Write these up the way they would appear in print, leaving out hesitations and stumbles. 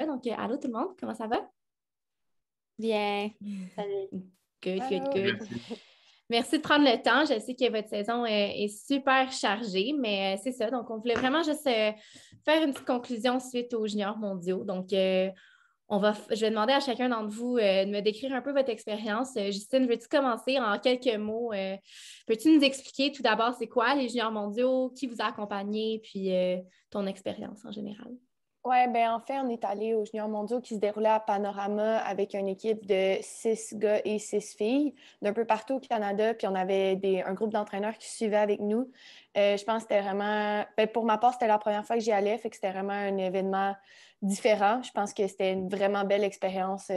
Donc, allô tout le monde, comment ça va? Bien. Salut. Good. Merci de prendre le temps. Je sais que votre saison est super chargée, mais c'est ça. Donc, on voulait vraiment juste faire une petite conclusion suite aux juniors mondiaux. Donc, je vais demander à chacun d'entre vous de me décrire un peu votre expérience. Justine, veux-tu commencer en quelques mots? Peux-tu nous expliquer tout d'abord c'est quoi les juniors mondiaux, qui vous a accompagné, puis ton expérience en général? Oui, ben en fait, on est allé aux Juniors mondiaux qui se déroulaient à Panorama avec une équipe de 6 gars et 6 filles d'un peu partout au Canada. Puis on avait un groupe d'entraîneurs qui suivaient avec nous. Je pense que c'était vraiment... Ben, pour ma part, c'était la première fois que j'y allais, fait que c'était vraiment un événement différent. Je pense que c'était une vraiment belle expérience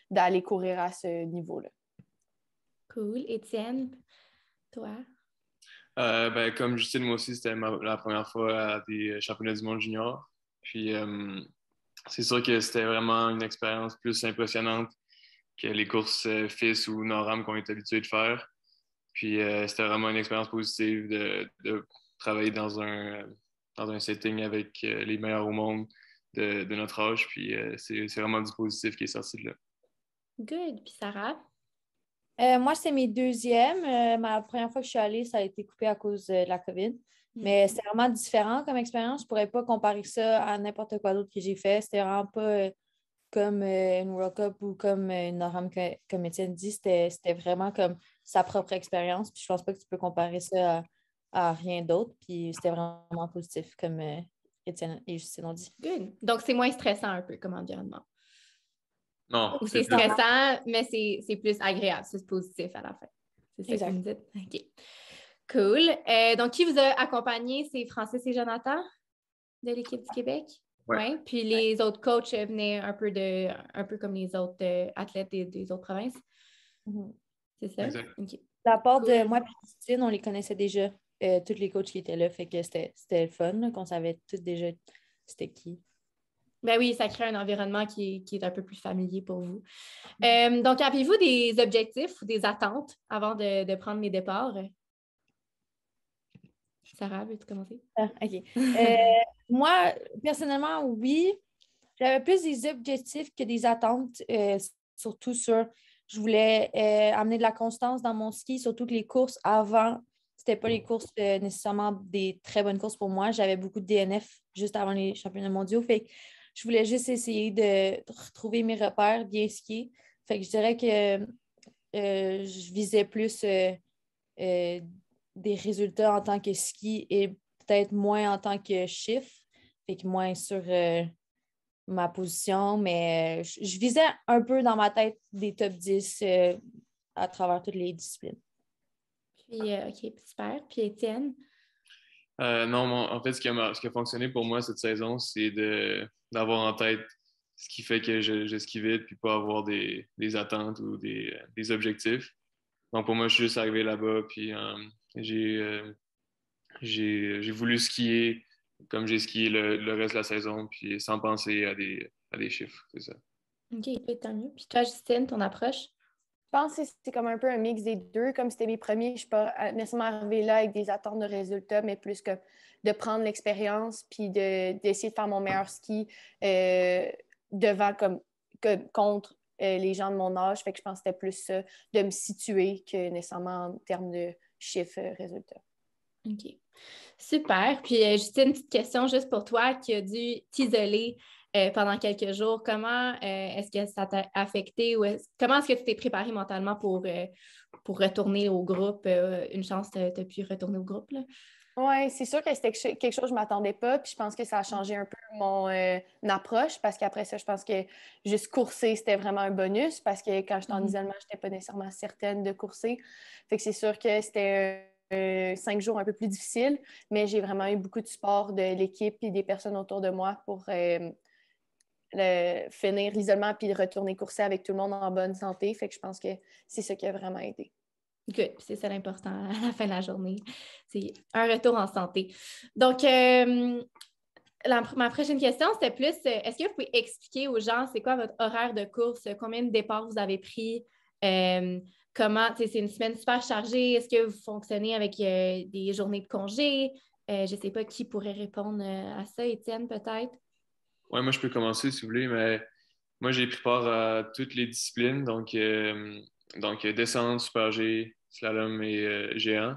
d'aller courir à ce niveau-là. Cool. Étienne, toi? Comme Justine, moi aussi, c'était la première fois à des championnats du monde junior. Puis, c'est sûr que c'était vraiment une expérience plus impressionnante que les courses FIS ou NORAM qu'on est habitué de faire. Puis, c'était vraiment une expérience positive de travailler dans un setting avec les meilleurs au monde de notre âge. Puis, c'est vraiment du positif qui est sorti de là. Good. Puis Sarah? Moi, c'est mes deuxièmes. La première fois que je suis allée, ça a été coupé à cause de la COVID. Mais c'était vraiment différent comme expérience. Je ne pourrais pas comparer ça à n'importe quoi d'autre que j'ai fait. C'était vraiment pas comme une World Cup ou comme une Noram, comme Étienne dit. C'était vraiment comme sa propre expérience. Puis je pense pas que tu peux comparer ça à rien d'autre. Puis c'était vraiment positif, comme Étienne et Justine ont dit. Good. Donc, c'est moins stressant un peu comme environnement. Non. Ou c'est stressant, mais c'est plus agréable, c'est positif à la fin. C'est ça que vous me dites? OK. Cool. Donc, qui vous a accompagné? C'est Francis et Jonathan de l'équipe du Québec? Ouais. Puis les autres coachs venaient un peu comme les autres athlètes des autres provinces? C'est ça? Exact. OK. La part de moi et Justine, on les connaissait déjà, tous les coachs qui étaient là, fait que c'était le fun, là, qu'on savait tous déjà c'était qui. Ben oui, ça crée un environnement qui est un peu plus familier pour vous. Donc, avez-vous des objectifs ou des attentes avant de prendre les départs? Sarah, veux-tu commencer? OK. Moi, personnellement, oui. J'avais plus des objectifs que des attentes, surtout sur... Je voulais amener de la constance dans mon ski, surtout que les courses avant, c'était pas les courses nécessairement des très bonnes courses pour moi. J'avais beaucoup de DNF juste avant les championnats mondiaux. Fait que je voulais juste essayer de retrouver mes repères, bien skier. Fait que je dirais que je visais plus des résultats en tant que ski et peut-être moins en tant que chiffre. Fait que moins sur ma position, mais je visais un peu dans ma tête des top 10 à travers toutes les disciplines. Puis, OK, super. Puis, Étienne? Non, en fait, ce qui a fonctionné pour moi cette saison, c'est d'avoir en tête ce qui fait que je skie vite puis pas avoir des attentes ou des objectifs. Donc, pour moi, je suis juste arrivé là-bas puis j'ai voulu skier comme j'ai skié le reste de la saison puis sans penser à des chiffres, c'est ça. OK, tant mieux. Puis toi, Justine, ton approche? Je pense que c'est comme un peu un mix des deux. Comme c'était mes premiers, je ne suis pas nécessairement arrivée là avec des attentes de résultats, mais plus que de prendre l'expérience puis d'essayer de faire mon meilleur ski devant contre les gens de mon âge. Fait que je pense que c'était plus ça, de me situer que nécessairement en termes de chiffres, résultats. OK. Super. Puis, Justine, une petite question juste pour toi qui a dû t'isoler pendant quelques jours. Comment est-ce que ça t'a affecté ou comment est-ce que tu t'es préparé mentalement pour retourner au groupe? Une chance, tu as pu retourner au groupe, là? Oui, c'est sûr que c'était quelque chose que je ne m'attendais pas. Puis je pense que ça a changé un peu mon approche parce qu'après ça, je pense que juste courser, c'était vraiment un bonus parce que quand j'étais en isolement, je n'étais pas nécessairement certaine de courser. Fait que c'est sûr que c'était 5 jours un peu plus difficiles, mais j'ai vraiment eu beaucoup de support de l'équipe et des personnes autour de moi pour finir l'isolement puis retourner courser avec tout le monde en bonne santé. Fait que je pense que c'est ça qui a vraiment aidé. Good, c'est ça l'important à la fin de la journée. C'est un retour en santé. Donc, ma prochaine question, c'était plus, est-ce que vous pouvez expliquer aux gens c'est quoi votre horaire de course, combien de départs vous avez pris, comment, c'est une semaine super chargée, est-ce que vous fonctionnez avec des journées de congé? Je ne sais pas qui pourrait répondre à ça, Étienne, peut-être? Ouais, moi, je peux commencer si vous voulez, mais moi, j'ai pris part à toutes les disciplines, donc descente, super G, slalom et géant.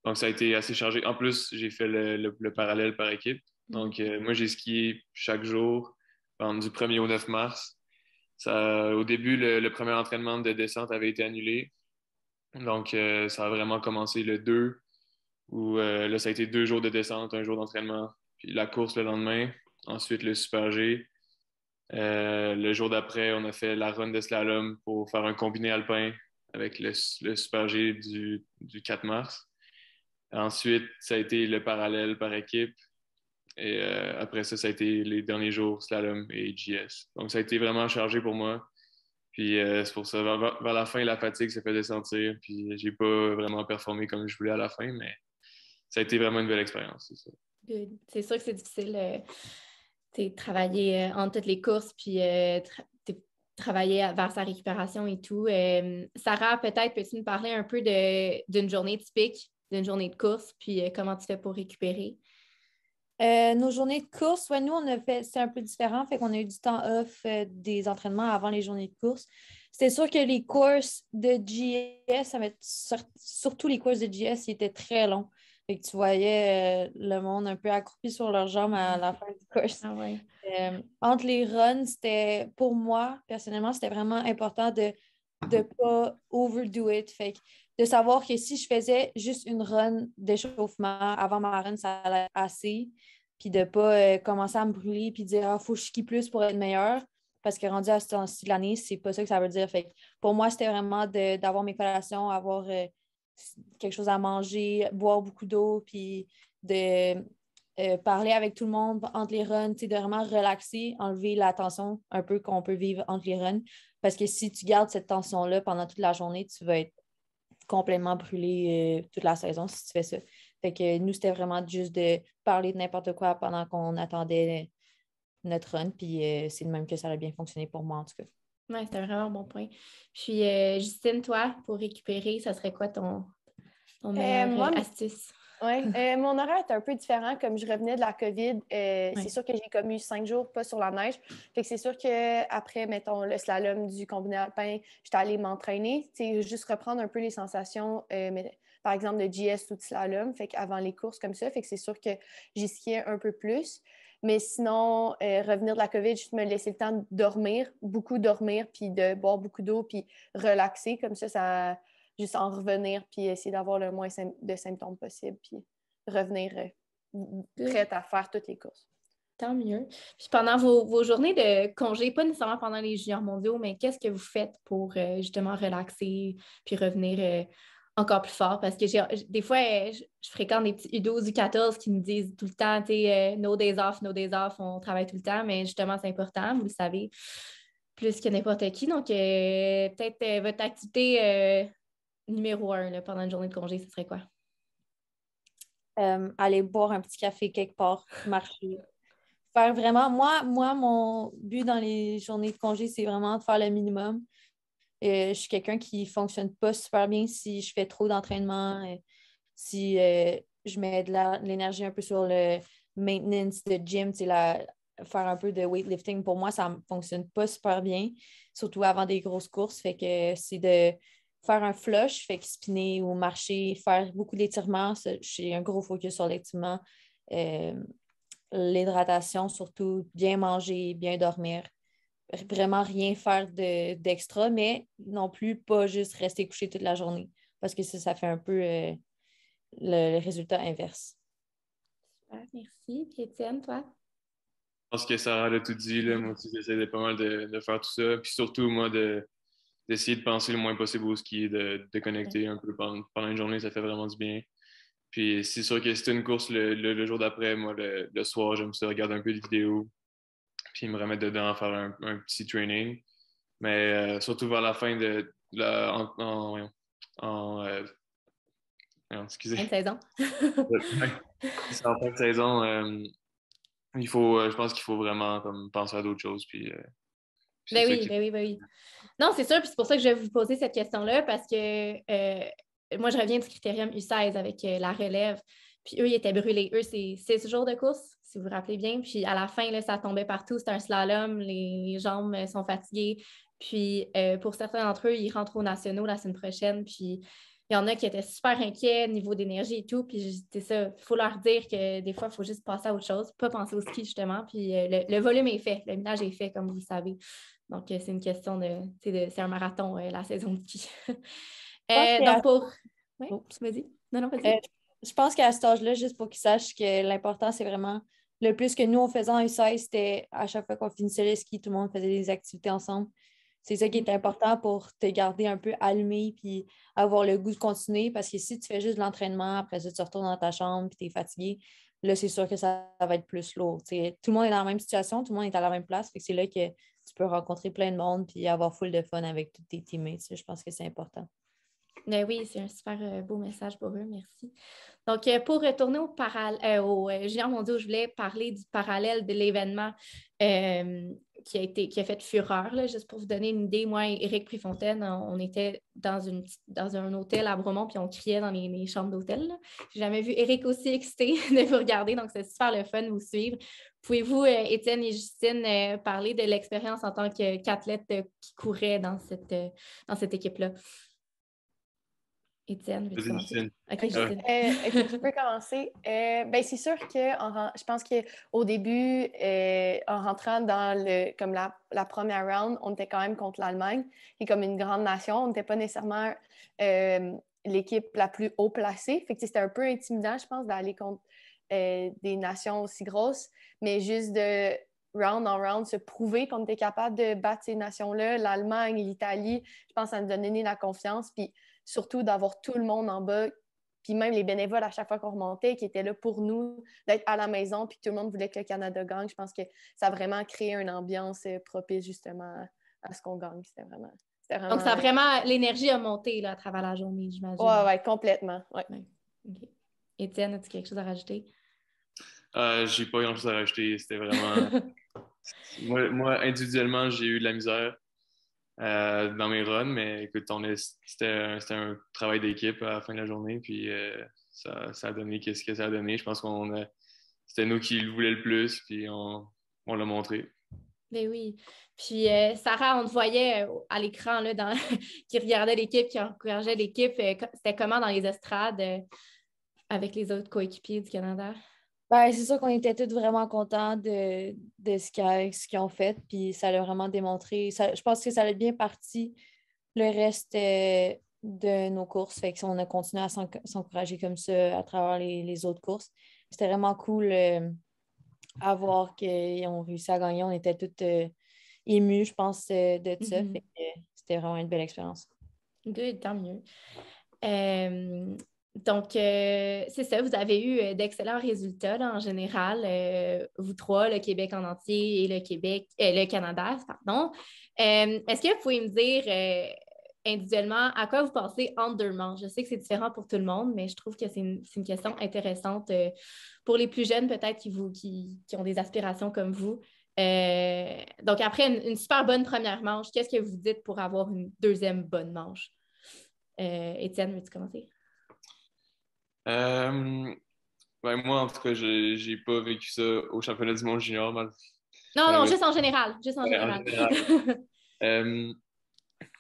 Donc, ça a été assez chargé. En plus, j'ai fait le parallèle par équipe. Donc, moi, j'ai skié chaque jour du 1er au 9 mars. Au début, le premier entraînement de descente avait été annulé. Donc, ça a vraiment commencé le 2, où là, ça a été 2 jours de descente, un jour d'entraînement, puis la course le lendemain. Ensuite, le super G. Le jour d'après, on a fait la run de slalom pour faire un combiné alpin avec le super G du 4 mars. Ensuite, ça a été le parallèle par équipe. Et après ça, ça a été les derniers jours slalom et JS. Donc, ça a été vraiment chargé pour moi. Puis c'est pour ça, vers la fin, la fatigue s'est fait sentir. Puis j'ai pas vraiment performé comme je voulais à la fin, mais ça a été vraiment une belle expérience, c'est ça. Good. C'est sûr que c'est difficile de travailler entre toutes les courses, puis travailler vers sa récupération et tout. Sarah, peut-être peux-tu nous parler un peu d'une journée typique, d'une journée de course, puis comment tu fais pour récupérer? Nos journées de course, ouais, nous, c'est un peu différent, fait qu'on a eu du temps off des entraînements avant les journées de course. C'est sûr que les courses de GS, surtout les courses de GS, ils étaient très longs. Fait que tu voyais le monde un peu accroupi sur leurs jambes à la fin du course. Ah ouais. Entre les runs, pour moi, personnellement, c'était vraiment important de ne pas overdo it. Fait que de savoir que si je faisais juste une run d'échauffement avant ma run, ça allait assez. Puis de ne pas commencer à me brûler puis dire faut que je skie plus pour être meilleur. Parce que rendu à ce temps-ci de l'année, c'est pas ça que ça veut dire. Fait que pour moi, c'était vraiment d'avoir mes collations, avoir quelque chose à manger, boire beaucoup d'eau, puis de parler avec tout le monde entre les runs, de vraiment relaxer, enlever la tension un peu qu'on peut vivre entre les runs. Parce que si tu gardes cette tension-là pendant toute la journée, tu vas être complètement brûlé toute la saison si tu fais ça. Fait que nous, c'était vraiment juste de parler de n'importe quoi pendant qu'on attendait notre run. Puis c'est de même que ça a bien fonctionné pour moi, en tout cas. Oui, c'était vraiment un bon point. Puis, Justine, toi, pour récupérer, ça serait quoi ton meilleure astuce? Oui, mon horaire est un peu différent. Comme je revenais de la COVID, c'est sûr que j'ai comme eu 5 jours pas sur la neige. Fait que c'est sûr qu'après, mettons, le slalom du combiné alpin, j'étais allée m'entraîner. Juste reprendre un peu les sensations, par exemple, de GS ou de slalom, fait qu'avant les courses comme ça. Fait que c'est sûr que j'y skiais un peu plus. Mais sinon, revenir de la COVID, juste me laisser le temps de dormir, beaucoup dormir, puis de boire beaucoup d'eau, puis relaxer. Comme ça juste en revenir, puis essayer d'avoir le moins de symptômes possible, puis revenir prête à faire toutes les courses. Tant mieux. Puis pendant vos journées de congé, pas nécessairement pendant les juniors mondiaux, mais qu'est-ce que vous faites pour justement relaxer puis revenir encore plus fort? Parce que des fois, je fréquente des petits U12, U14 qui me disent tout le temps, tu sais, no days off, on travaille tout le temps, mais justement, c'est important, vous le savez, plus que n'importe qui. Donc, peut-être votre activité numéro 1 là, pendant une journée de congé, ce serait quoi? Aller boire un petit café quelque part, marcher. Faire vraiment, moi, mon but dans les journées de congé, c'est vraiment de faire le minimum. Je suis quelqu'un qui ne fonctionne pas super bien si je fais trop d'entraînement, si je mets de l'énergie un peu sur le maintenance de gym, faire un peu de weightlifting. Pour moi, ça ne fonctionne pas super bien, surtout avant des grosses courses. Fait que c'est de faire un flush, fait que spinner ou marcher, faire beaucoup d'étirements. J'ai un gros focus sur l'étirement. L'hydratation, surtout, bien manger, bien dormir. Vraiment rien faire d'extra, mais non plus pas juste rester couché toute la journée parce que ça fait un peu le résultat inverse. Super, merci. Puis Étienne, toi? Je pense que Sarah l'a tout dit. Là. Moi aussi, j'essaie pas mal de faire tout ça. Puis surtout, moi, d'essayer de penser le moins possible au ski, de connecter un peu pendant une journée, ça fait vraiment du bien. Puis c'est sûr que si c'est une course le jour d'après, moi, le soir, j'aime ça regarder un peu de vidéos, puis me remettre dedans, faire un petit training. Mais surtout vers la fin de la, excusez. Fin de saison. C'est en fin de saison, je pense qu'il faut vraiment comme, penser à d'autres choses. Puis, Ben oui. Non, c'est sûr, puis c'est pour ça que je vais vous poser cette question-là, parce que moi, je reviens du critérium U16 avec la relève. Puis eux, ils étaient brûlés. Eux, c'est 6 jours de course, si vous vous rappelez bien. Puis à la fin, là, ça tombait partout. C'était un slalom. Les jambes sont fatiguées. Puis pour certains d'entre eux, ils rentrent aux nationaux la semaine prochaine. Puis il y en a qui étaient super inquiets au niveau d'énergie et tout. Puis c'est ça, il faut leur dire que des fois, il faut juste passer à autre chose, pas penser au ski, justement. Puis le volume est fait, le minage est fait, comme vous le savez. Donc, c'est une question c'est un marathon, la saison de ski. Donc, pour... Oui, vas-y. Non, vas-y. Je pense qu'à cet âge-là, juste pour qu'ils sachent que l'important, c'est vraiment le plus que nous, on faisait en U16, c'était à chaque fois qu'on finissait le ski, tout le monde faisait des activités ensemble. C'est ça qui est important pour te garder un peu allumé puis avoir le goût de continuer. Parce que si tu fais juste de l'entraînement, après ça, tu retournes dans ta chambre puis tu es fatigué, là, c'est sûr que ça va être plus lourd. T'sais, tout le monde est dans la même situation, tout le monde est à la même place. Fait que c'est là que tu peux rencontrer plein de monde puis avoir full de fun avec tous tes teammates. Je pense que c'est important. Mais oui, c'est un super beau message pour eux, merci. Donc, pour retourner au Junior mondiaux, je voulais parler du parallèle de l'événement qui a fait fureur. Là, juste pour vous donner une idée, moi et Éric Préfontaine, on était dans un hôtel à Bromont, puis on criait dans les chambres d'hôtel. J'ai jamais vu Éric aussi excité de vous regarder, donc c'est super le fun de vous suivre. Pouvez-vous, Étienne et Justine, parler de l'expérience en tant qu'athlète qui courait dans cette équipe-là? Étienne, veux-tu commencer? OK, je peux commencer. C'est sûr que je pense qu'au début, en rentrant dans comme la première round, on était quand même contre l'Allemagne, qui est comme une grande nation. On n'était pas nécessairement l'équipe la plus haut placée. Fait que c'était un peu intimidant, je pense, d'aller contre des nations aussi grosses, mais juste de round en round, se prouver qu'on était capable de battre ces nations-là, l'Allemagne, l'Italie, je pense que ça nous donnait la confiance. Puis surtout d'avoir tout le monde en bas, puis même les bénévoles à chaque fois qu'on remontait, qui étaient là pour nous, d'être à la maison, puis tout le monde voulait que le Canada gagne. Je pense que ça a vraiment créé une ambiance propice justement à ce qu'on gagne. C'était vraiment... Donc, ça a vraiment... L'énergie a monté là, à travers la journée, j'imagine. Oui, complètement. Ouais. Okay. Étienne, as-tu quelque chose à rajouter? J'ai pas grand-chose à rajouter. C'était vraiment... moi, individuellement, j'ai eu de la misère dans mes runs, mais écoute, c'était un travail d'équipe à la fin de la journée, puis ça a donné ce que ça a donné. Je pense c'était nous qui le voulions le plus, puis on l'a montré. Ben oui. Puis Sarah, on te voyait à l'écran là, qui regardait l'équipe, qui encourageait l'équipe. C'était comment dans les estrades avec les autres coéquipiers du Canada? Ben, c'est sûr qu'on était tous vraiment contents de ce qu'ils ont fait, puis ça l'a vraiment démontré. Je pense que ça a bien parti le reste de nos courses. Fait qu'on a continué à s'encourager comme ça à travers les autres courses. C'était vraiment cool à voir qu'ils ont réussi à gagner. On était tous émus, je pense, de ça. Fait que c'était vraiment une belle expérience. Good, tant mieux. Donc, c'est ça, vous avez eu d'excellents résultats là, en général, vous trois, le Québec en entier et le Canada, pardon. Est-ce que vous pouvez me dire individuellement à quoi vous pensez entre deux manches? Je sais que c'est différent pour tout le monde, mais je trouve que c'est une question intéressante pour les plus jeunes, peut-être qui ont des aspirations comme vous. Donc, après une super bonne première manche, qu'est-ce que vous dites pour avoir une deuxième bonne manche? Étienne, veux-tu commencer? Moi, en tout cas, j'ai pas vécu ça au championnat du monde junior. Non, juste en général. En général.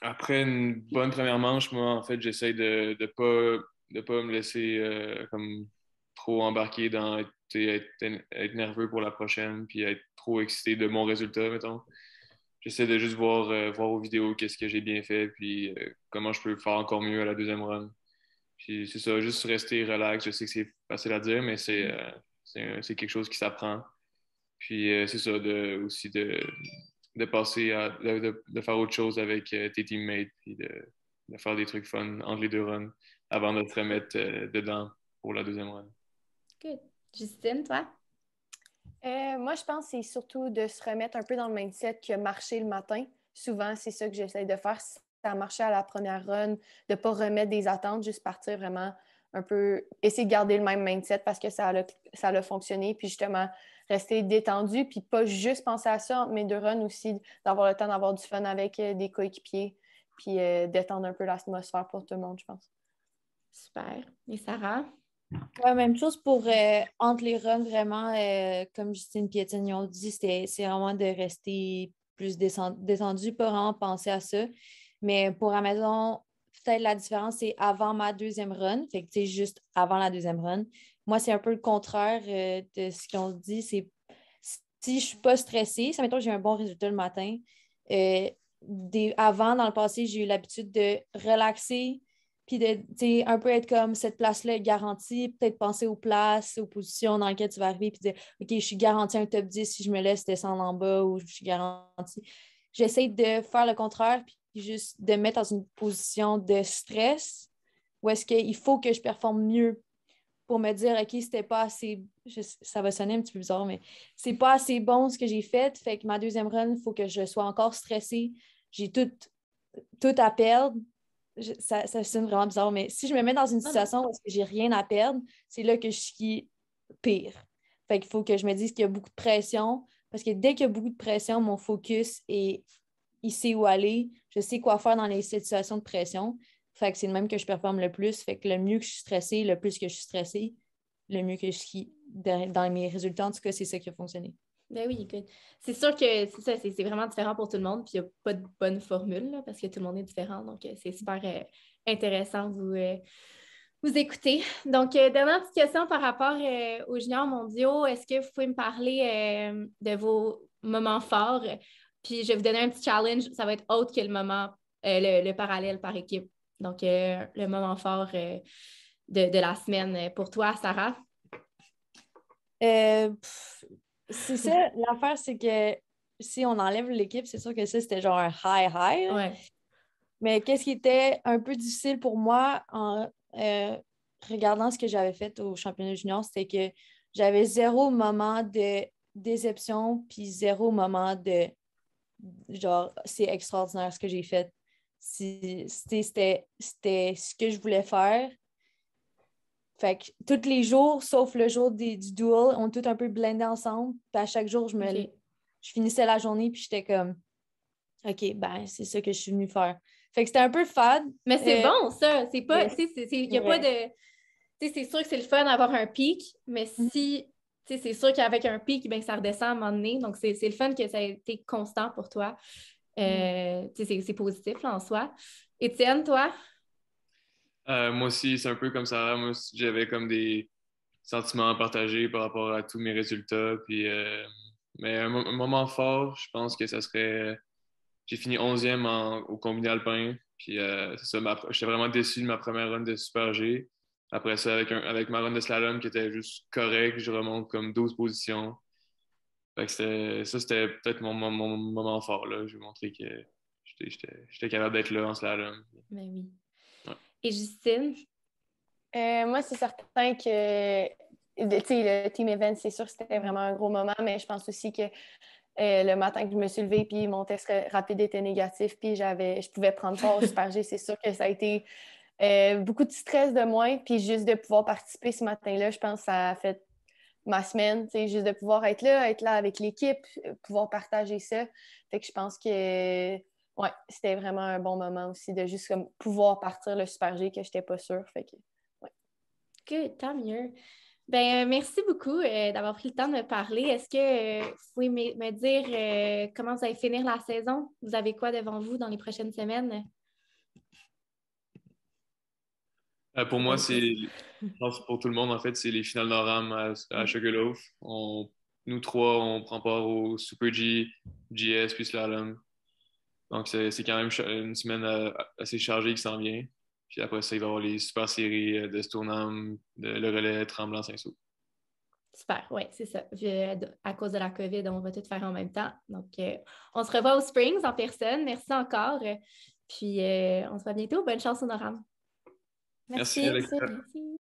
Après une bonne première manche, moi, en fait, j'essaie de pas me laisser comme trop embarquer dans être nerveux pour la prochaine, puis être trop excité de mon résultat, mettons. J'essaie de juste voir aux vidéos qu'est-ce que j'ai bien fait, puis comment je peux faire encore mieux à la deuxième run. Puis c'est ça, juste rester relax. Je sais que c'est facile à dire, mais c'est quelque chose qui s'apprend. Puis c'est ça, aussi de passer de faire autre chose avec tes teammates, puis de faire des trucs fun entre les deux runs avant de te remettre dedans pour la deuxième run. Good. Justine, toi? Moi, je pense que c'est surtout de se remettre un peu dans le mindset que marcher le matin. Souvent, c'est ça que j'essaie de faire. Ça a marché à la première run, de ne pas remettre des attentes, juste partir vraiment un peu, essayer de garder le même mindset parce que ça a fonctionné. Puis justement, rester détendu, puis pas juste penser à ça entre mes deux runs aussi, d'avoir le temps d'avoir du fun avec des coéquipiers, puis détendre un peu l'atmosphère pour tout le monde, je pense. Super. Et Sarah? Ouais, même chose pour entre les runs, vraiment, comme Justine et Étienne ils ont dit, c'est vraiment de rester plus descendu, pas vraiment penser à ça. Mais pour la maison, peut-être la différence, c'est avant ma deuxième run, fait que tu sais, juste avant la deuxième run. Moi, c'est un peu le contraire de ce qu'ils ont dit. C'est si je suis pas stressée, ça mettons que j'ai un bon résultat le matin. euh, Avant, dans le passé, j'ai eu l'habitude de relaxer puis de, tu sais, un peu être comme cette place-là est garantie, peut-être penser aux places, aux positions dans lesquelles tu vas arriver, puis dire, OK, je suis garantie un top 10 si je me laisse descendre en bas ou je suis garantie. J'essaie de faire le contraire, puis juste de me mettre dans une position de stress où est-ce qu'il faut que je performe mieux pour me dire, OK, c'était pas assez, ça va sonner un petit peu bizarre, mais c'est pas assez bon ce que j'ai fait que ma deuxième run, il faut que je sois encore stressée. J'ai tout à perdre. Ça sonne vraiment bizarre, mais si je me mets dans une situation où j'ai rien à perdre, c'est là que je suis pire. Fait qu'il faut que je me dise qu'il y a beaucoup de pression, parce que dès qu'il y a beaucoup de pression, mon focus est il sait où aller, je sais quoi faire dans les situations de pression. Fait que c'est le même que je performe le plus. Fait que le mieux que je suis stressée, le plus que je suis stressée, le mieux que je suis dans mes résultats. En tout cas, c'est ça qui a fonctionné. Ben oui, écoute. C'est sûr que c'est ça, c'est vraiment différent pour tout le monde, puis il n'y a pas de bonne formule, là, parce que tout le monde est différent. Donc, c'est super intéressant de vous écouter. Donc, dernière petite question par rapport aux juniors mondiaux. Est-ce que vous pouvez me parler de vos moments forts? Puis, je vais vous donner un petit challenge. Ça va être autre que le moment, le parallèle par équipe. Donc, le moment fort de la semaine pour toi, Sarah? C'est ça, l'affaire, c'est que si on enlève l'équipe, c'est sûr que ça, c'était genre un high. Là. Ouais. Mais qu'est-ce qui était un peu difficile pour moi en regardant ce que j'avais fait au championnat junior, c'était que j'avais zéro moment de déception, puis zéro moment de genre, c'est extraordinaire ce que j'ai fait. C'était ce que je voulais faire. Fait que tous les jours, sauf le jour du duel, on tout un peu blendé ensemble. Puis à chaque jour, je finissais la journée, puis j'étais comme, OK, ben, c'est ça que je suis venue faire. Fait que c'était un peu fade. Mais c'est bon, ça. C'est pas. Il n'y a pas de. C'est sûr que c'est le fun d'avoir un pic, mais si. C'est sûr qu'avec un pic, ben, ça redescend à un moment donné. Donc, c'est le fun que ça ait été constant pour toi. C'est positif là, en soi. Étienne, toi? Moi aussi, c'est un peu comme ça. Moi aussi, j'avais comme des sentiments partagés par rapport à tous mes résultats. Puis, mais un moment fort, je pense que ça serait. J'ai fini 11e au combiné alpin. Puis, c'est ça, j'étais vraiment déçu de ma première run de Super G. Après ça, avec ma run de slalom qui était juste correcte, je remonte comme 12 positions. Fait que c'était peut-être mon moment fort. Là. Je vais montrer que j'étais capable d'être là en slalom. Ben oui. Ouais. Et Justine? Moi, c'est certain que le team event, c'est sûr que c'était vraiment un gros moment, mais je pense aussi que le matin que je me suis levée, puis mon test rapide était négatif, puis je pouvais prendre part au Super G, c'est sûr que ça a été beaucoup de stress de moins, puis juste de pouvoir participer ce matin-là, je pense que ça a fait ma semaine, juste de pouvoir être là avec l'équipe, pouvoir partager ça. Fait que je pense que ouais, c'était vraiment un bon moment aussi de juste comme pouvoir partir le Super G que je n'étais pas sûre. Fait que, ouais. Good, tant mieux. Ben, merci beaucoup d'avoir pris le temps de me parler. Est-ce que vous pouvez me dire comment vous allez finir la saison? Vous avez quoi devant vous dans les prochaines semaines? Pour moi, je pense pour tout le monde, en fait, c'est les finales Nord-Am à Sugarloaf. Nous trois, on prend part au Super G, GS puis Slalom. Donc, c'est quand même une semaine assez chargée qui s'en vient. Puis après ça, il va y avoir les super séries de Stoneham, le relais Tremblant-Saint-Saul. Super, oui, c'est ça. À cause de la COVID, on va tout faire en même temps. Donc, on se revoit au Springs en personne. Merci encore. Puis, on se voit bientôt. Bonne chance au Noram. Merci, Alexa. Merci.